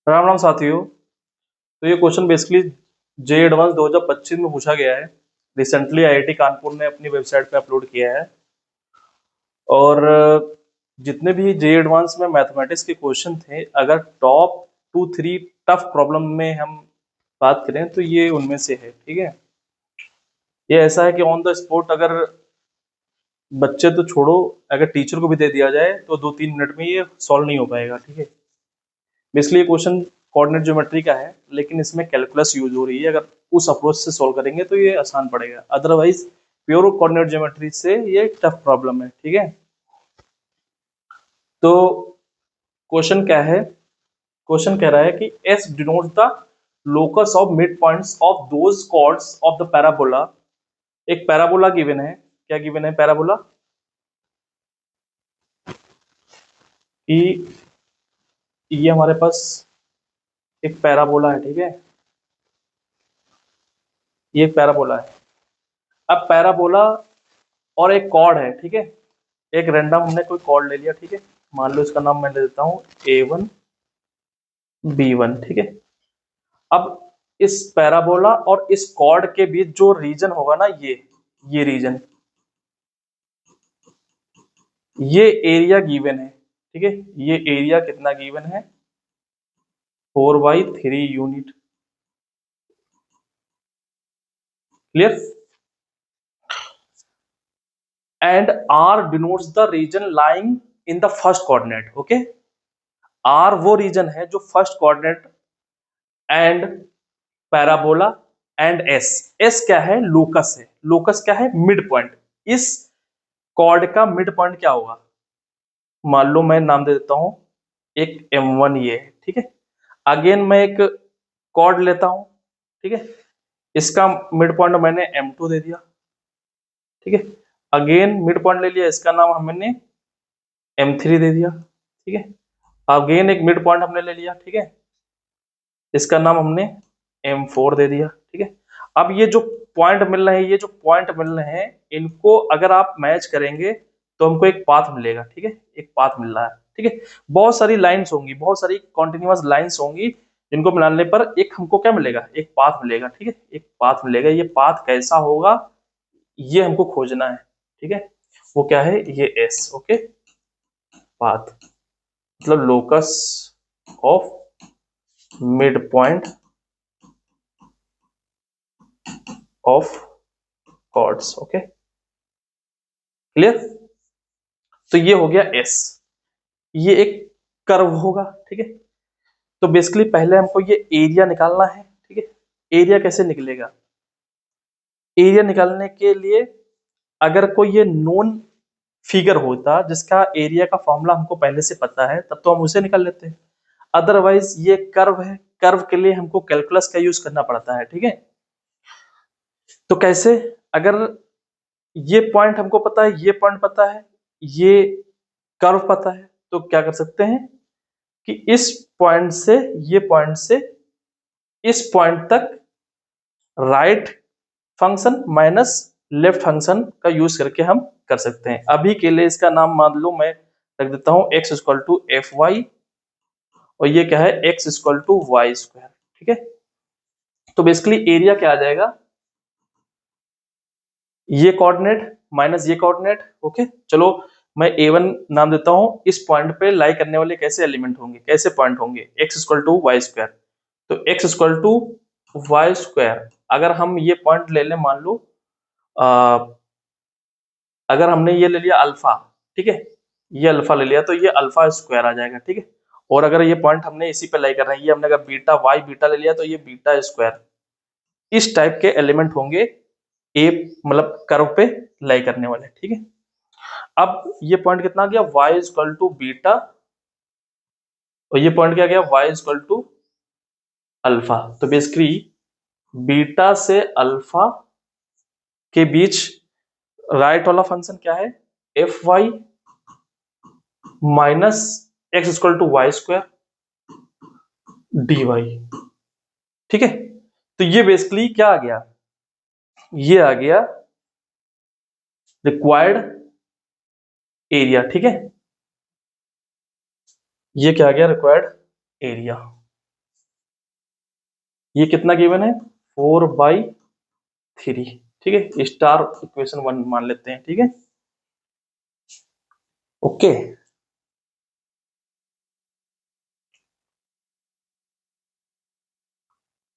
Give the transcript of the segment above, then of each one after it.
राम राम साथियों। तो ये क्वेश्चन बेसिकली जे एडवांस 2025 में पूछा गया है। रिसेंटली आईआईटी कानपुर ने अपनी वेबसाइट पे अपलोड किया है। और जितने भी जे एडवांस में मैथमेटिक्स के क्वेश्चन थे, अगर टॉप 2-3 टफ प्रॉब्लम में हम बात करें तो ये उनमें से है। ठीक है, ये ऐसा है कि ऑन द स्पॉट अगर बच्चे तो छोड़ो, अगर टीचर को भी दे दिया जाए तो 2-3 मिनट में ये सॉल्व नहीं हो पाएगा। ठीक है, बेसिकली ये क्वेश्चन कोऑर्डिनेट ज्योमेट्री का है, लेकिन इसमें कैलकुलस यूज हो रही है। अगर उस अप्रोच से सॉल्व करेंगे तो ये आसान पड़ेगा, अदरवाइज प्योर कोऑर्डिनेट ज्योमेट्री से ये टफ प्रॉब्लम है। ठीक है, तो क्वेश्चन क्या है? क्वेश्चन कह रहा है कि S denotes the locus of mid points of those chords of the parabola. एक पैराबोला गिवन है। क्या गिवन है? पैराबोला कि ये हमारे पास एक पैराबोला है। ठीक है, ये एक पैराबोला है। अब पैराबोला और एक कॉर्ड है। ठीक है, एक रैंडम हमने कोई कॉर्ड ले लिया। ठीक है, मान लो इसका नाम मैं ले देता हूं A1 B1। ठीक है, अब इस पैराबोला और इस कॉर्ड के बीच जो रीजन होगा ना, ये रीजन, ये एरिया गिवन है। ठीक है, ये एरिया कितना गिवन है? 4/3 unit. Clear? And R denotes the region lying in the first coordinate. Okay, R वो रीजन है जो first coordinate, and parabola, and S. S क्या है? लोकस है। लोकस क्या है? Mid point. इस कॉर्ड का मिड पॉइंट क्या होगा? मान लो मैं नाम दे देता हूं एक M1 ये है। ठीक है, अगेन मैं एक कॉर्ड लेता हूं। ठीक है, इसका मिड पॉइंट मैंने M2 दे दिया। ठीक है, अगेन मिड पॉइंट ले लिया, इसका नाम हमने M3 दे दिया। ठीक है, अगेन एक मिड पॉइंट हमने ले लिया। ठीक है, इसका नाम हमने M4 दे दिया। ठीक है, अब ये जो पॉइंट मिल रहे हैं, ये जो पॉइंट मिल रहे हैं, इनको अगर आप मैच करेंगे तो हमको एक पाथ मिलेगा। ठीक है, एक पाथ मिल रहा है। ठीक है, बहुत सारी लाइंस होंगी, बहुत सारी कॉन्टिन्यूअस लाइंस होंगी, जिनको मिलाने पर एक हमको क्या मिलेगा? एक पाथ मिलेगा। ठीक है, एक पाथ मिलेगा। ये पाथ कैसा होगा, ये हमको खोजना है। ठीक है, वो क्या है? ये एस। ओके, पाथ मतलब locus of mid point of chords. Okay, clear? तो ये हो गया एस, ये एक कर्व होगा। ठीक है, तो बेसिकली पहले हमको ये एरिया निकालना है। ठीक है, एरिया कैसे निकलेगा? एरिया निकालने के लिए अगर कोई ये नोन फिगर होता जिसका एरिया का फॉर्मूला हमको पहले से पता है, तब तो हम उसे निकाल लेते हैं। अदरवाइज ये कर्व है, कर्व के लिए हमको कैलकुलस का यूज करना पड़ता है। ठीक है, तो कैसे? अगर ये पॉइंट हमको पता है, ये पॉइंट पता है, ये कर्व पता है, तो क्या कर सकते हैं कि इस पॉइंट से, ये पॉइंट से इस पॉइंट तक right function minus left function का यूज करके हम कर सकते हैं। अभी के लिए इसका नाम मान लो मैं रख देता हूं x equal to F Y, और ये क्या है? x equal to Y square. ठीक है, तो बेसिकली एरिया क्या आ जाएगा? ये कोऑर्डिनेट माइनस ये कोऑर्डिनेट। ओके, चलो मैं A1 नाम देता हूं। इस पॉइंट पे लाई करने वाले कैसे एलिमेंट होंगे, कैसे पॉइंट होंगे? x equal to Y square. तो x equal to Y square, अगर हम ये पॉइंट ले लें, मान लो अगर हमने ये ले लिया अल्फा। ठीक है, ये अल्फा ले लिया, तो ये अल्फा स्क्वायर आ जाएगा। ठीक है, और अगर ये पॉइंट हमने इसी पे लाई कर रहे हैं, ये हमने अगर बीटा वाई बीटा ले लिया, तो ये बीटा स्क्वायर। इस टाइप के एलिमेंट होंगे ए, मतलब कर्व पे लाई करने वाले। ठीक है, अब ये पॉइंट कितना आ गया? y इक्वल टू बीटा, और ये पॉइंट क्या गया? y equal to alpha. तो बेसिकली बीटा से अल्फा के बीच राइट वाला फंक्शन क्या है? F Y minus X equal to Y square D Y. ठीक है, तो ये बेसिकली क्या आ गया? ये आ गया रिक्वायर्ड एरिया। ठीक है, ये क्या आ गया? Required area. ये कितना गिवन है, 4/3, ठीक है, स्टार इक्वेशन 1 मान लेते हैं, ठीक है, ओके।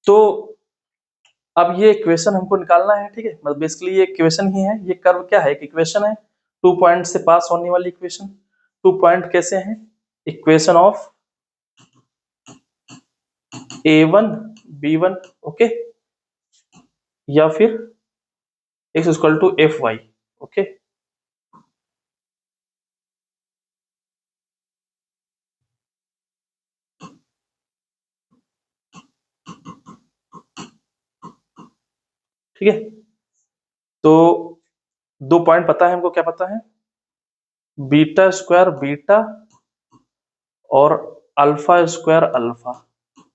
तो अब ये इक्वेशन हमको निकालना है, ठीक है, मतलब बेसिकली ये इक्वेशन ही है, ये कर्व क्या है, एक इक्वेशन है, 2 पॉइंट से पास होने वाली इक्वेशन। 2 पॉइंट कैसे हैं, equation of a1 b1, okay, या फिर x equal to fy, okay. ठीक है, तो 2 पॉइंट पता है हमको, क्या पता है, बीटा स्क्वायर बीटा और अल्फा स्क्वायर अल्फा,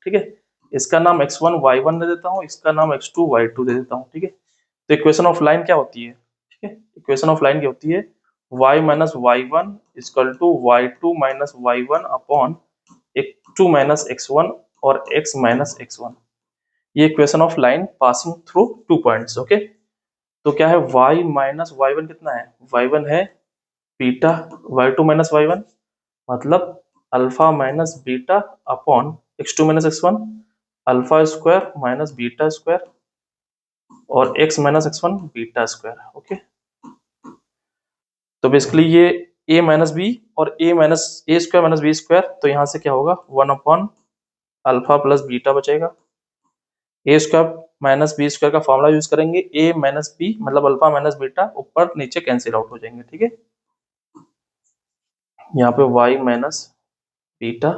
ठीक है। इसका नाम x1 y1 दे देता हूँ, इसका नाम x2 y2 दे देता हूँ, ठीक है। तो इक्वेशन ऑफ लाइन क्या होती है, ठीक है, इक्वेशन ऑफ लाइन क्या होती है, y minus Y one equal to Y two minus Y one upon x2 minus x1 और x माइनस x1। ये equation of line passing through 2 points, okay. तो क्या है, y माइनस वाई वन कितना है, y1 है बीटा, y2 माइनस y1 मतलब alpha minus beta upon x2 minus x1, alpha square minus beta square और x minus x1 beta square, okay. तो basically ये a माइनस बी और a square minus B square, तो यहाँ से क्या होगा, 1 अपॉन अल्फा प्लस बीटा बचेगा। ए स्क्वायर माइनस बी स्क्वायर का फॉर्मूला यूज करेंगे, ए माइनस बी मतलब अल्फा माइनस बीटा ऊपर नीचे कैंसिल आउट हो जाएंगे, ठीक है। यहाँ पे y minus beta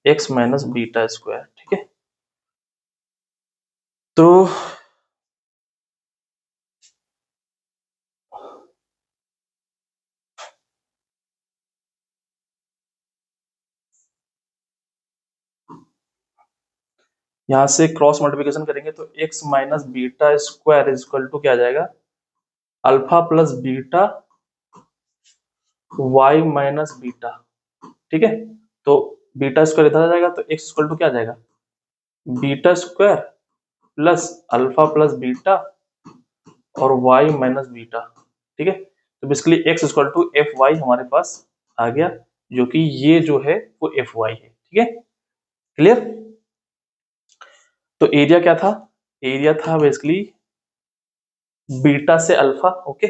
x minus beta square, ठीक है। तो यहाँ से क्रॉस मल्टीप्लिकेशन करेंगे तो x minus beta square is equal to क्या आ जाएगा, alpha plus beta y minus beta, ठीक है। तो बीटा स्क्वायर इधर आ जाएगा तो x इक्वल टू क्या आ जाएगा, beta square plus alpha plus beta और y माइनस बीटा, ठीक है। तो basically x equal to F y हमारे पास आ गया, जो कि ये जो है वो एफ वाई है, ठीक है, क्लियर। तो एरिया क्या था, एरिया था बेसिकली बीटा से अल्फा, ओके।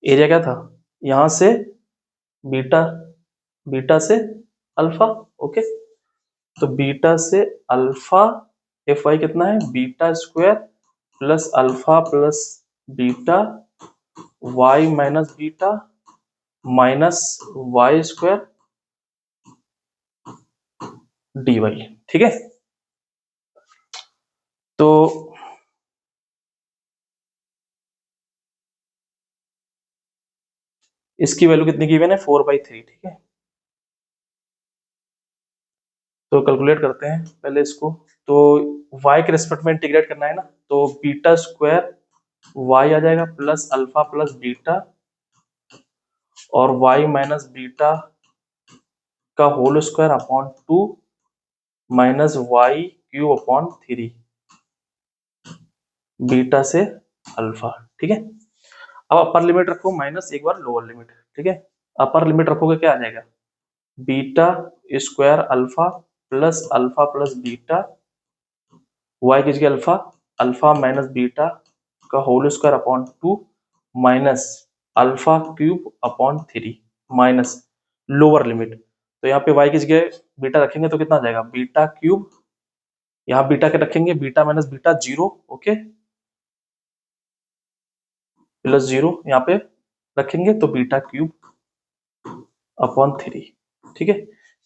एरिया क्या था, यहां से बीटा, बीटा से अल्फा, ओके। तो बीटा से अल्फा एफ वाई कितना है, beta square plus alpha plus beta y minus beta minus y square D Y, ठीक है। तो इसकी वैल्यू कितनी गिवन है, 4/3, ठीक है। तो कैलकुलेट करते हैं पहले इसको, तो y के रेस्पेक्ट में इंटीग्रेट करना है ना, तो बीटा स्क्वायर y आ जाएगा प्लस अल्फा प्लस बीटा और y माइनस बीटा का whole square upon 2 minus y cube upon 3 beta से अल्फा, ठीक है। अब अपर लिमिट रखो माइनस एक बार लोअर लिमिट, ठीक है। अपर लिमिट रखोगे क्या आ जाएगा, beta square alpha plus beta y की जगह अल्फा, अल्फा माइनस बीटा का whole square upon 2 minus alpha cube upon 3 minus lower limit, तो यहाँ पे y की जगह बीटा रखेंगे तो कितना आ जाएगा, बीटा क्यूब, यहाँ बीटा के रखेंगे beta minus beta 0, okay, plus 0 यहाँ पे रखेंगे तो बीटा क्यूब अपॉन 3, ठीक है।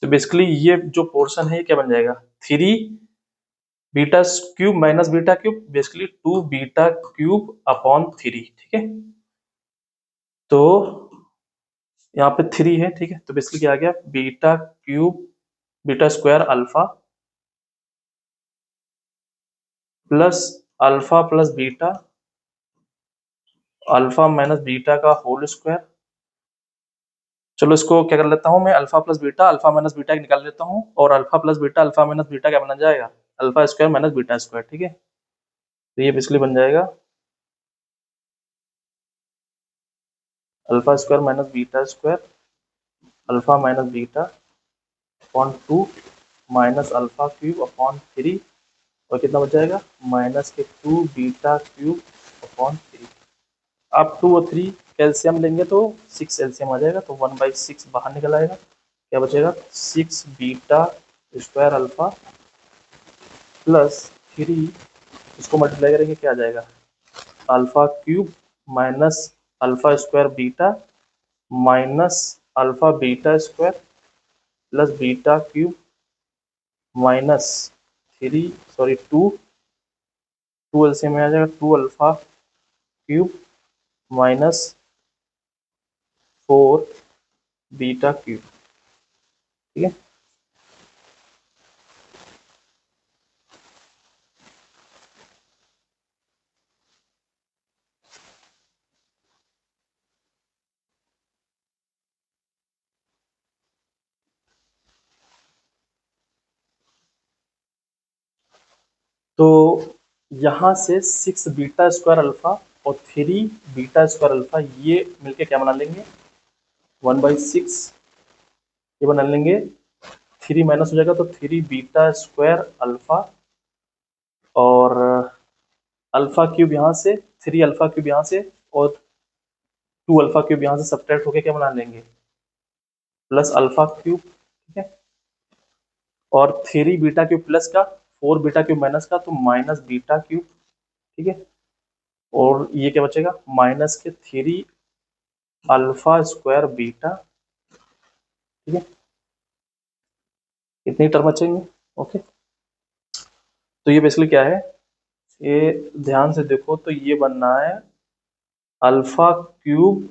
तो बेसिकली ये जो पोर्शन है ये क्या बन जाएगा, 3 beta cube minus beta cube, basically 2 beta cube upon 3, ठीक है। तो यहाँ पे 3 है, ठीक है, तो बेसिकली क्या आ गया, beta cube beta square alpha plus beta alpha minus beta का होल स्क्वायर। चलो इसको क्या कर लेता हूँ मैं, अल्फा माइनस बीटा निकाल लेता हूँ और अल्फा माइनस बीटा क्या बन जाएगा, alpha square minus beta square, ठीक है। तो ये बेसिकली बन जाएगा alpha square minus beta square alpha minus beta upon 2 minus alpha cube upon 3, और कितना बच जाएगा माइनस के 2 बीटा क्यूब अपॉन 3। आप 2 और 3 कैल्शियम लेंगे तो 6 एलसीएम आ जाएगा, तो 1/6 बाहर निकल आएगा। क्या बचेगा 6 बीटा स्क्वायर अल्फा प्लस 3, इसको मल्टीप्लाई करेंगे क्या आ जाएगा alpha cube minus alpha square beta minus alpha beta square plus beta cube minus 3 sorry 2 LCM में आ जाएगा 2 alpha cube minus 4 beta cube, ठीक है। तो यहाँ से 6 बीटा स्क्वायर अल्फा और 3 बीटा स्क्वायर अल्फा ये मिलके क्या बना लेंगे 1/6, ये बना लेंगे 3 माइनस हो जाएगा तो 3 बीटा स्क्वायर अल्फा और अल्फा क्यूब यहाँ से 3 अल्फा क्यूब यहाँ से और 2 अल्फा क्यूब यहाँ से सब्ट्रैक्ट होके क्या बना लेंगे प्लस अल्फा क्यूब, ठीक है। और 3 बीटा क्यूब प्लस का 4 बीटा क्यूब माइनस का तो माइनस बीटा क्यूब, ठीक है। और ये क्या बचेगा माइनस के 3 अल्फा स्क्वायर बीटा, ठीक है। इतनी टर्म बचेंगे, ओके। तो ये बेसिकली क्या है, ये ध्यान से देखो तो ये बनना है alpha cube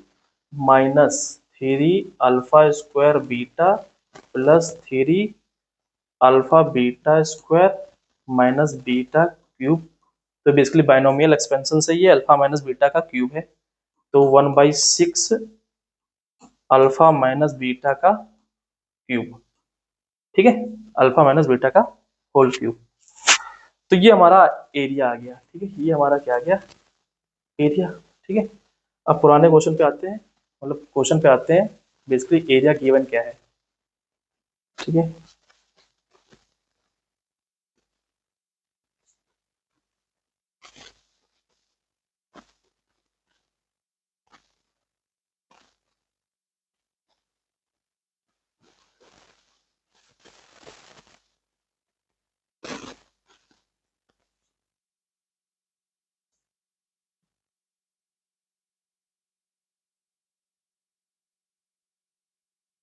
minus 3 alpha square beta plus 3 alpha beta square minus beta cube. तो बेसिकली बाइनोमियल एक्सपेंशन से ये अल्फा माइनस बीटा का क्यूब है, तो 1/6 अल्फा माइनस बीटा का क्यूब, ठीक है, अल्फा माइनस बीटा का होल क्यूब। तो ये हमारा एरिया आ गया, ठीक है, ये हमारा क्या आ गया एरिया, ठीक है। अब पुराने क्वेश्चन पे आते हैं, मतलब क्वेश्चन पे आते हैं, बेसिकली एरिया गिवन क्या है, ठीक है।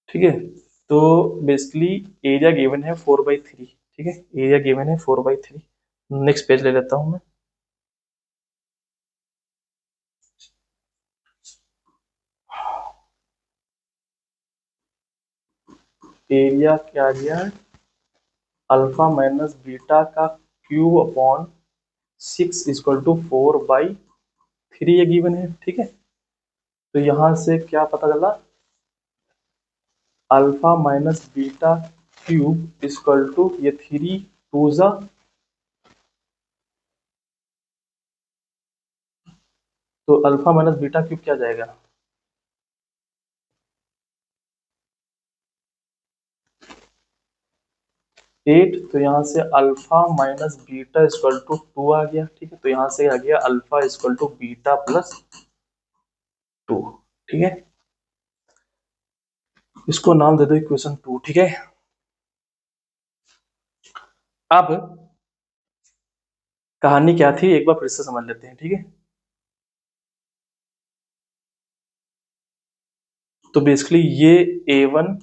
ठीक है, तो बेसिकली एरिया गिवन है 4/3, ठीक है, एरिया गिवन है 4/3। नेक्स्ट पेज ले लेता हूं मैं। एरिया क्या आ गया अल्फा माइनस बीटा का क्यूब अपॉन 6 इक्वल टू 4/3 ये गिवन है, ठीक है। तो यहां से क्या पता चला alpha minus beta cube equal to ये 3 टू जा, तो अल्फा माइनस बीटा क्यूब क्या जाएगा 8, तो यहाँ से alpha minus beta equal to 2 आ गया, ठीक है। तो यहाँ से आ गया alpha equal to beta plus 2, ठीक है। इसको नाम दे दो इक्वेशन 2, ठीक है। अब कहानी क्या थी एक बार फिर से समझ लेते हैं, ठीक है। तो बेसिकली ये A1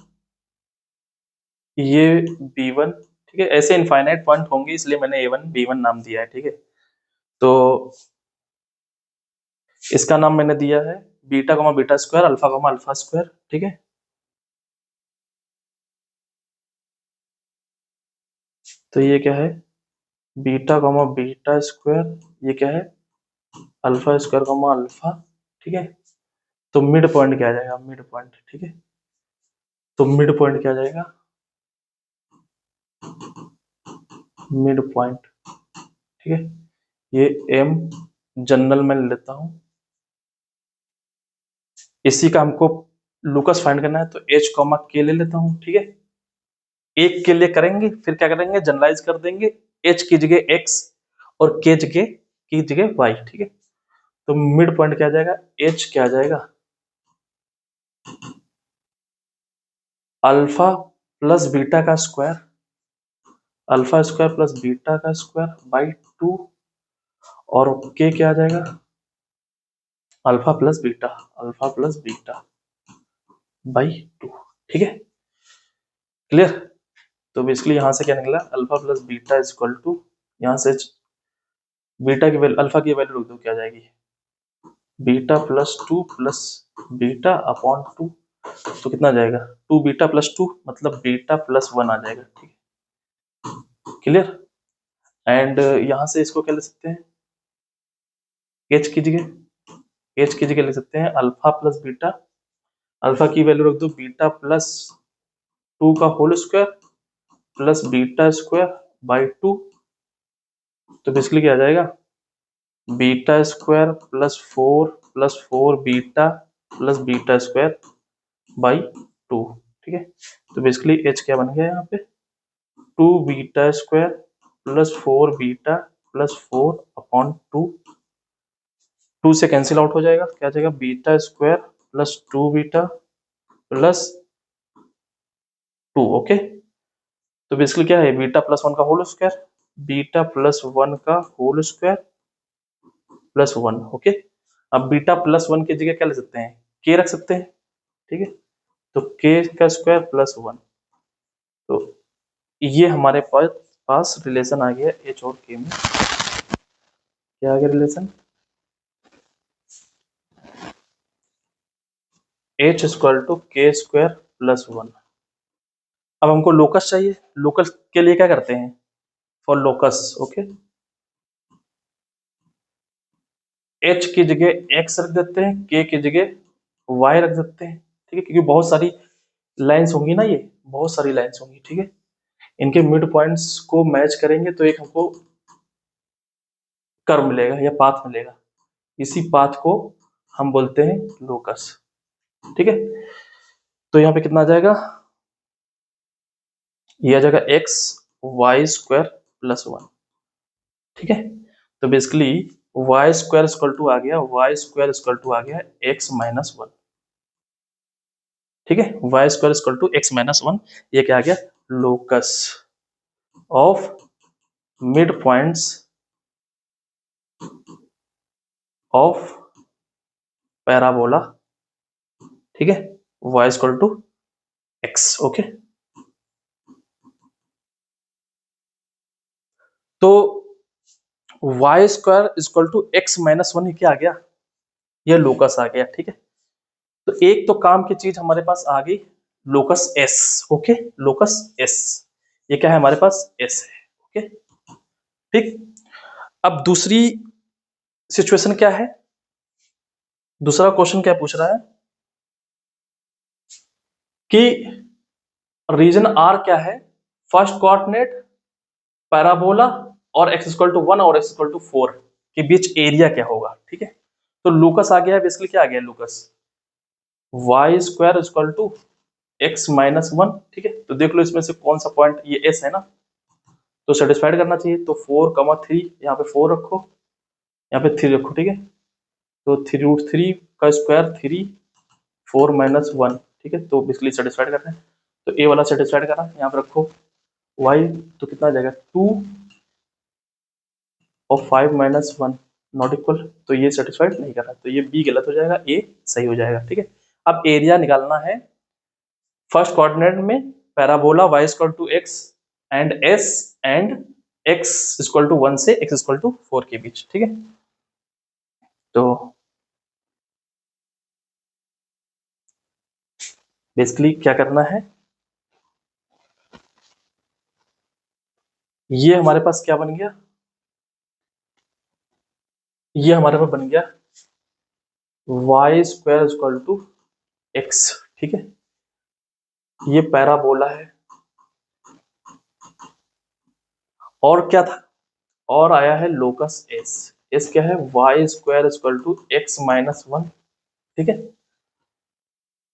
ये B1, ठीक है, ऐसे इनफाइनाइट पॉइंट होंगे इसलिए मैंने A1 B1 नाम दिया है, ठीक है। तो इसका नाम मैंने दिया है beta comma beta square alpha comma alpha square, ठीक है। तो ये क्या है बीटा कॉमा बीटा स्क्वायर, ये क्या है अल्फा स्क्वायर कॉमा अल्फा, ठीक है। तो मिड पॉइंट क्या आ जाएगा मिड पॉइंट, ठीक है। तो मिड पॉइंट क्या आ जाएगा मिड पॉइंट, ठीक है। ये एम जनरल में ले लेता हूं, इसी का हमको लूकस फाइंड करना है, तो एच कॉमा के ले लेता हूं, ठीक है। एक के लिए करेंगे, फिर क्या करेंगे, जनरलाइज कर देंगे, एच की जगह एक्स और के जगह की जगह वाई, ठीक है। तो मिड पॉइंट क्या आ जाएगा, एच क्या आ जाएगा, अल्फा प्लस बीटा का square, alpha square plus beta का स्क्वायर बाई 2, और के क्या आ जाएगा, alpha plus beta, alpha plus beta by 2, ठीक है, क्लियर। तो बेसिकली यहां से क्या निकला, alpha plus beta is equal to, यहां से बीटा की वैल्यू, अल्फा की वैल्यू रख दो, क्या आ जाएगी, beta plus 2 plus beta upon 2, तो कितना आ जाएगा, 2 बीटा प्लस 2 मतलब बीटा प्लस 1 आ जाएगा, ठीक है, क्लियर। एंड यहां से इसको क्या ले सकते हैं, एच की जगह, एच की जगह ले सकते हैं अल्फा प्लस बीटा, अल्फा की वैल्यू रख दो बीटा प्लस 2 का whole square plus beta square by 2, तो बेसिकली क्या आ जाएगा, beta square plus 4 beta plus beta square by 2, ठीक है। तो बेसिकली एच क्या बन गया यहाँ पे, 2 beta square plus 4 beta plus 4 upon 2, 2 से कैंसिल आउट हो जाएगा, क्या आ जाएगा, beta square plus 2 beta plus 2, okay. तो बेसिकली क्या है, बीटा प्लस 1 का होल स्क्वायर, बीटा प्लस 1 का होल स्क्वायर प्लस 1, ओके। अब बीटा प्लस 1 की जगह क्या ले सकते हैं, के रख सकते हैं, ठीक है। तो के का स्क्वायर प्लस 1, तो ये हमारे पास रिलेशन आ गया एच और के में, क्या आ गया रिलेशन, एच स्क्वायर टू के स्क्वायर प्लस 1। अब हमको लोकस चाहिए, लोकस के लिए क्या करते हैं, फॉर लोकस, ओके, एच की जगह एक्स रख देते हैं, के की जगह वाई रख देते हैं, ठीक है, क्योंकि बहुत सारी लाइंस होंगी ना, ये बहुत सारी लाइंस होंगी, ठीक है। इनके मिड पॉइंट्स को मैच करेंगे तो एक हमको कर्व मिलेगा या पाथ मिलेगा, इसी पाथ को हम बोलते हैं लोकस, ठीक है। तो यहाँ पे कितना आ जाएगा, ये आ जाएगा एक्स वाई स्क्वायर प्लस 1, ठीक है। तो basically Y square equal to आ गया, वाई स्क्वायर इक्वल टू आ गया एक्स माइनस 1, ठीक है, Y square equal to x minus 1, ये क्या आ गया, locus of mid points of parabola, ठीक है, Y equal to X, okay. तो Y square equal to x minus 1 क्या आ गया, ये लोकस आ गया, ठीक है। तो एक तो काम की चीज हमारे पास आ गई, locus S, okay, locus S, ये क्या है हमारे पास, एस है, ओके, ठीक। अब दूसरी सिचुएशन क्या है, दूसरा क्वेश्चन क्या पूछ रहा है कि रीजन आर क्या है, फर्स्ट कोऑर्डिनेट पैराबोला और x इक्वल टू 1 और x इक्वल टू 4 के बीच एरिया क्या होगा, ठीक है। तो लूकस आ गया है, बेसिकली क्या आ गया locus, y square equal to x minus 1, ठीक है। तो देख लो इसमें से कौन सा पॉइंट, ये एस है ना, तो सेटिस्फाइड करना चाहिए, तो 4, 3, यहाँ पे 4 रखो, यहाँ पे 3 रखो, ठीक है। तो 3√3 का स्क्वायर 3, 4 - 1, ठीक है, तो बेसिकली सेटिस्फाइड कर रहे हैं, तो ए वाला सेटिस्फाइड करा, यहाँ पे रखो वाई, तो कितना आ जाएगा 2 और 5 - 1 नॉट इक्वल, तो ये सेटिस्फाइड नहीं कर रहा, तो ये बी गलत हो जाएगा, ए सही हो जाएगा, ठीक है। अब एरिया निकालना है फर्स्ट कोऑर्डिनेट में parabola y equal to x and S and x equal to 1 से x इक्वल टू 4 के बीच, ठीक है। तो बेसिकली क्या करना है, ये हमारे पास क्या बन गया, ये हमारे पास बन गया y square equal to x, ठीक है। ये पैराबोला है और क्या था, और आया है लोकस एस। एस क्या है, Y square equal to x minus one. ठीक है,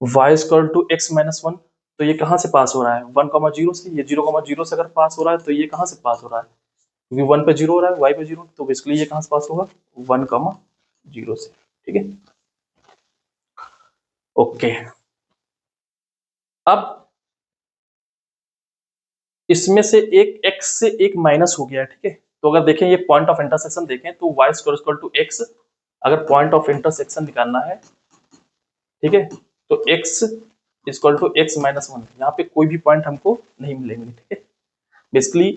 Y square to x minus one. तो ये कहाँ से पास हो रहा है, 1,0 से। ये 0,0 से अगर पास हो रहा है तो ये कहाँ से पास हो रहा है, क्योंकि 1 पे 0 हो रहा है, वाई पे 0, तो बेसिकली ये कहाँ से पास होगा, 1,0 से। ठीक है, ओके। अब इसमें से एक x से एक माइनस हो गया है। ठीक है, तो अगर देखें ये पॉइंट ऑफ इंटरसेक्शन देखें तो y square equal to x, अगर पॉइंट ऑफ इंटरसेक्शन निकालना है, ठीक है, तो x equal to x minus one, यहाँ पे कोई भी पॉइंट हमको नहीं मिलेंगे। ठीक है, बेसिकली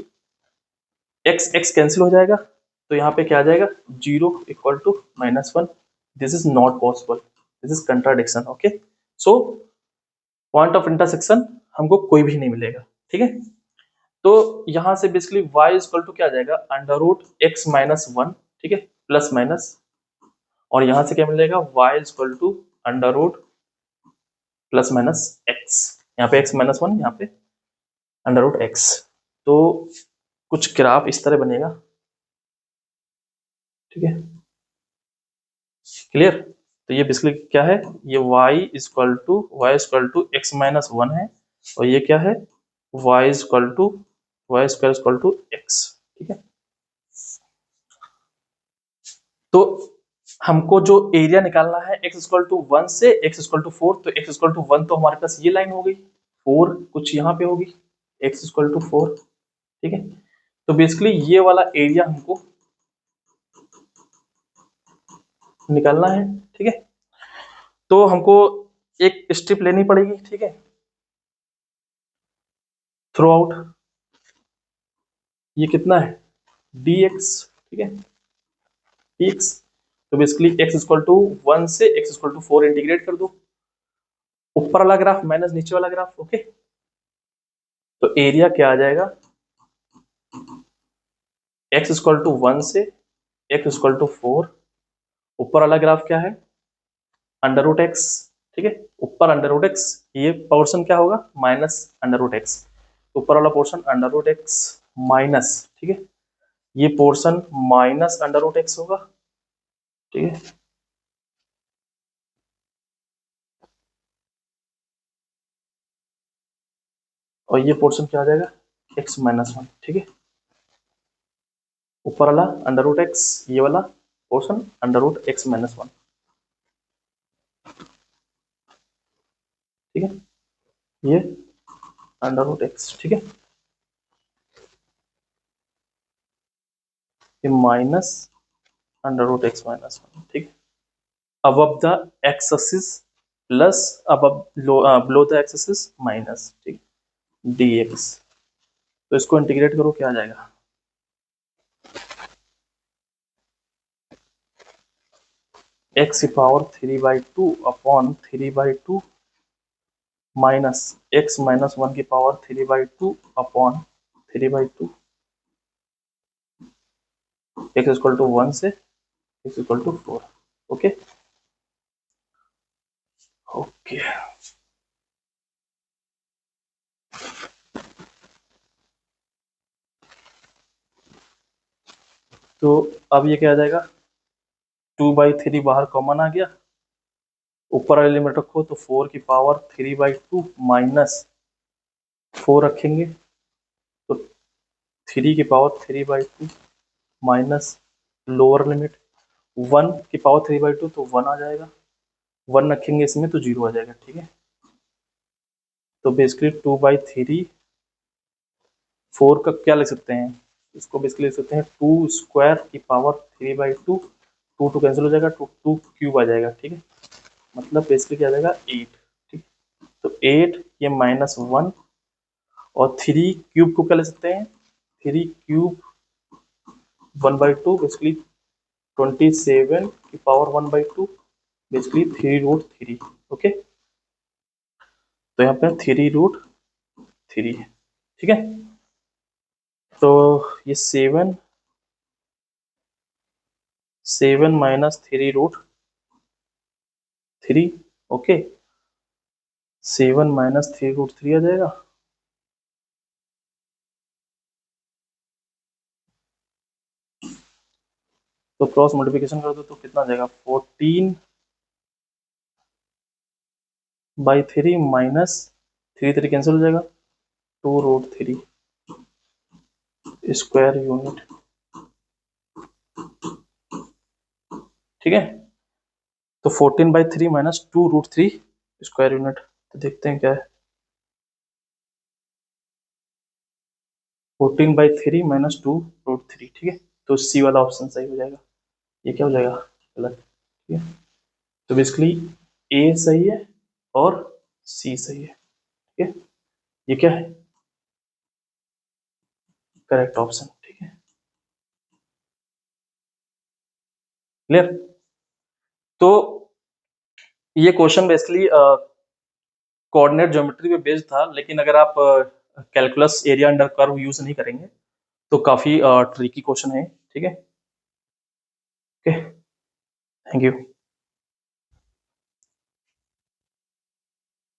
x x कैंसिल हो जाएगा, तो यहाँ पे क्या आ जाएगा, 0 equal to minus one. This is not possible, this is contradiction. Okay, so point of intersection हमको कोई भी नहीं मिलेगा। ठीक है, तो यहां से बेसिकली y इक्वल टू क्या आ जाएगा, under root x minus one. ठीक है, प्लस माइनस, और यहां से क्या मिलेगा, y equal to under root plus minus x. यहाँ पे x माइनस वन, यहाँ पे अंडर रूट एक्स। तो कुछ ग्राफ इस तरह बनेगा। ठीक है, क्लियर। तो ये बेसिकली क्या है, ये y equal to x minus one है, और ये क्या है, Y square equal to x. ठीक है, तो हमको जो एरिया निकालना है x इक्वल टू वन से x इक्वल टू फोर, तो x इक्वल टू वन तो हमारे पास ये लाइन हो गई, फोर कुछ यहाँ पे होगी, x इक्वल टू फोर। ठीक है, तो बेसिकली ये वाला एरिया हमको निकालना है। ठीक है, तो हमको एक स्ट्रिप लेनी पड़ेगी। ठीक है, थ्रू आउट, ये कितना है, dx। ठीक है, dx, तो basically x equal to one से x equal to four integrate कर दो, ऊपर वाला ग्राफ माइनस नीचे वाला ग्राफ। ओके, तो एरिया क्या आ जाएगा, x इक्वल टू वन से x इक्वल टू फोर, ऊपर वाला ग्राफ क्या है, अंडर रूट एक्स। ठीक है, ऊपर अंडर रूट एक्स, ये पोर्शन क्या होगा, माइनस अंडर रूट एक्स, ऊपर वाला portion under root x minus, ठीक है, ये portion minus under root x होगा। ठीक है, और ये पोर्शन क्या आ जाएगा, एक्स माइनस वन। ठीक है, ऊपर वाला अंडर रूट एक्स, ये वाला portion under root x minus one. ठीक है, ये अंडर रूट एक्स। ठीक है, ये minus under root x minus one. ठीक है, above the x axis plus above below the x axis minus. ठीक, dx, तो इसको इंटीग्रेट करो, क्या आ जाएगा, x की power three by two upon three by two minus X minus one की power three by two upon three by two, X equal to one से X equal to four. Okay, okay, तो अब ये क्या आ जाएगा, two by three बाहर common आ गया, ऊपर वाली लिमिट रखो तो फोर की power three by two minus four रखेंगे, तो थ्री की power three by two minus lower limit one की पावर थ्री बाई टू, तो वन आ जाएगा, वन रखेंगे इसमें तो जीरो आ जाएगा। ठीक है, तो basically to by three, four का क्या लिख सकते हैं, इसको बेसिकली लिख सकते हैं टू स्क्वायर की power three by two, two two cancel हो जाएगा, टू टू क्यूब आ जाएगा। ठीक है, मतलब बेसिकली क्या आ जाएगा, एट। ठीक, तो एट, ये माइनस वन, और थ्री क्यूब को क्या ले सकते हैं, three cube one by two, basically 27 की power one by two, basically three root three. Okay, तो यहाँ पे थ्री रूट थ्री है। ठीक है, तो ये seven, seven minus three root three. Okay, seven minus three root three आ जाएगा, तो क्रॉस मल्टीप्लिकेशन कर दो तो कितना आ जाएगा 14/3 माइनस 3 कैंसिल हो जाएगा 2√3 स्क्वायर यूनिट। ठीक है, तो 14/3 माइनस 2√3 स्क्वायर यूनिट, तो देखते हैं क्या है। 14/3 माइनस 2√3, ठीक है, तो सी वाला ऑप्शन सही हो जाएगा। ये क्या हो जाएगा, गलत। ठीक है, तो बेसिकली ए सही है और सी सही है। ठीक है, ये क्या है, करेक्ट ऑप्शन। ठीक है, क्लियर। तो ये क्वेश्चन बेसिकली कोऑर्डिनेट ज्योमेट्री पे बेस्ड था, लेकिन अगर आप calculus area under curve use नहीं करेंगे तो काफी ट्रिकी क्वेश्चन है। ठीक है, ओके, थैंक यू।